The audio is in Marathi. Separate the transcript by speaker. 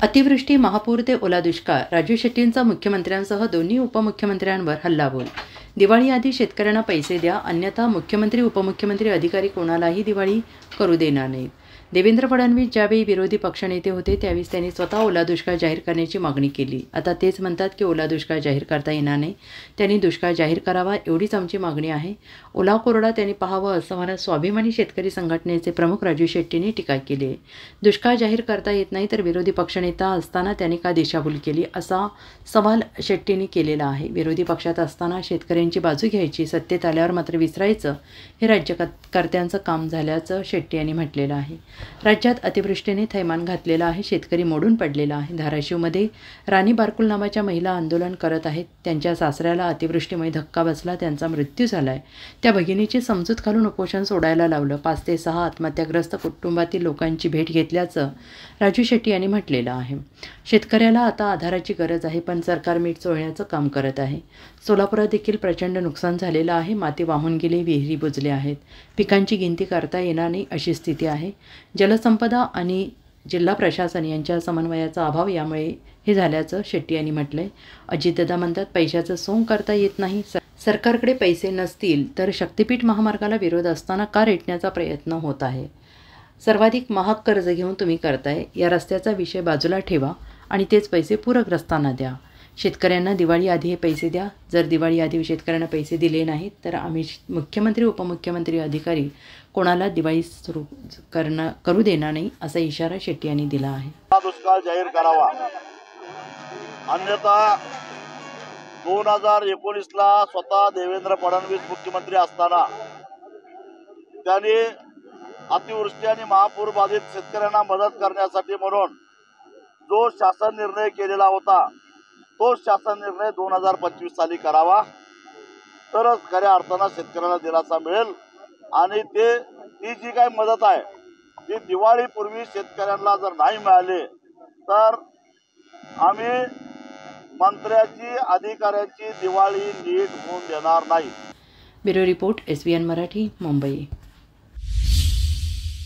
Speaker 1: अतिवृष्टी, महापूर ते ओला दुष्काळ, राजू शेट्टींचा मुख्यमंत्र्यांसह दोन्ही उपमुख्यमंत्र्यांवर हल्लाबोल। दिवाळीआधी शेतकऱ्यांना पैसे द्या, अन्यथा मुख्यमंत्री, उपमुख्यमंत्री, अधिकारी कोणालाही दिवाळी करू देणार नाहीत। देवेंद्र फडणवीस ज्यावेळी विरोधी पक्षनेते होते त्यावेळी त्यांनी स्वतः ओला दुष्काळ जाहीर करण्याची मागणी केली। आता तेच म्हणतात की ओला दुष्काळ जाहीर करता येणार नाही, त्यांनी दुष्काळ जाहीर करावा एवढीच आमची मागणी आहे। ओला कोरडा त्यांनी पाहावं असं म्हणत स्वाभिमानी शेतकरी संघटनेचे प्रमुख राजू शेट्टींनी टीका केली आहे। दुष्काळ जाहीर करता येत नाही तर विरोधी पक्षनेता असताना त्यांनी का दिशाभूल केली असा सवाल शेट्टींनी केलेला आहे। विरोधी पक्षात असताना शेतकऱ्यांची बाजू घ्यायची, सत्तेत आल्यावर मात्र विसरायचं हे राज्यकर्त्यांचं काम झाल्याचं शेट्टी यांनी म्हटलेलं आहे। राज्यात अतिवृष्टीने थैमान घातलेलं आहे, शेतकरी मोडून पडलेला आहे। धाराशिवमध्ये राणी बारकुल नावाच्या महिला आंदोलन करत आहेत, त्यांच्या सासऱ्याला अतिवृष्टीमुळे धक्का बसला, त्यांचा मृत्यू झाला आहे। त्या भगिनीची समजूत घालून उपोषण सोडायला लावलं। 5 ते 6 आत्महत्याग्रस्त कुटुंबातील लोकांची भेट घेतल्याचं राजू शेट्टी यांनी म्हटलेलं आहे। शेतकऱ्याला आता आधाराची गरज आहे, पण सरकार मीठ चोळण्याचं काम करत आहे। सोलापुरात देखील प्रचंड नुकसान झालेलं आहे, माती वाहून गेली, विहिरी बुजल्या आहेत, पिकांची गिनती करता येणार नाही अशी स्थिती आहे। जलसंपदा आणि जिल्हा प्रशासन यांच्या समन्वयाचा अभाव यामुळे हे झाल्याचं शेट्टी यांनी म्हटलंय। अजितदादा म्हणतात पैशाचं सोंग करता येत नाही, सरकारकडे पैसे नसतील तर शक्तिपीठ महामार्गाला विरोध असताना का रेटण्याचा प्रयत्न होत आहे। सर्वाधिक महाग कर्ज घेऊन तुम्ही करताय, या रस्त्याचा विषय बाजूला ठेवा आणि तेच पैसे पूरग्रस्तांना द्या। शेतकऱ्यांना दिवाळी आधी हे पैसे द्या, जर दिवाळी आधी शेतकऱ्यांना पैसे दिले नाहीत तर आम्ही मुख्यमंत्री, उपमुख्यमंत्री, अधिकारी कोणाला दिवाळी करू देणार नाही असा इशारा शेट्टी यांनी दिला आहे।
Speaker 2: दुष्काळ जाहीर करावा, अन्यथा 2019 ला स्वतः देवेंद्र फडणवीस मुख्यमंत्री असताना त्यांनी अतिवृष्टी आणि महापूर बाधित शेतकऱ्यांना मदत करण्यासाठी म्हणून जो शासन निर्णय केलेला होता तो शासन निर्णय 2025 साली करावा, तरच खऱ्या अर्थानं शेतकऱ्यांना दिलासा मिळेल। आणि ती जी काही मदत आहे ती दिवाळीपूर्वी शेतकऱ्यांना जर नाही मिळाली तर आम्ही मंत्र्याची, अधिकाऱ्याची दिवाळी नीट होऊन देणार नाही।
Speaker 1: Bureau report, SBN Marathi, Mumbai.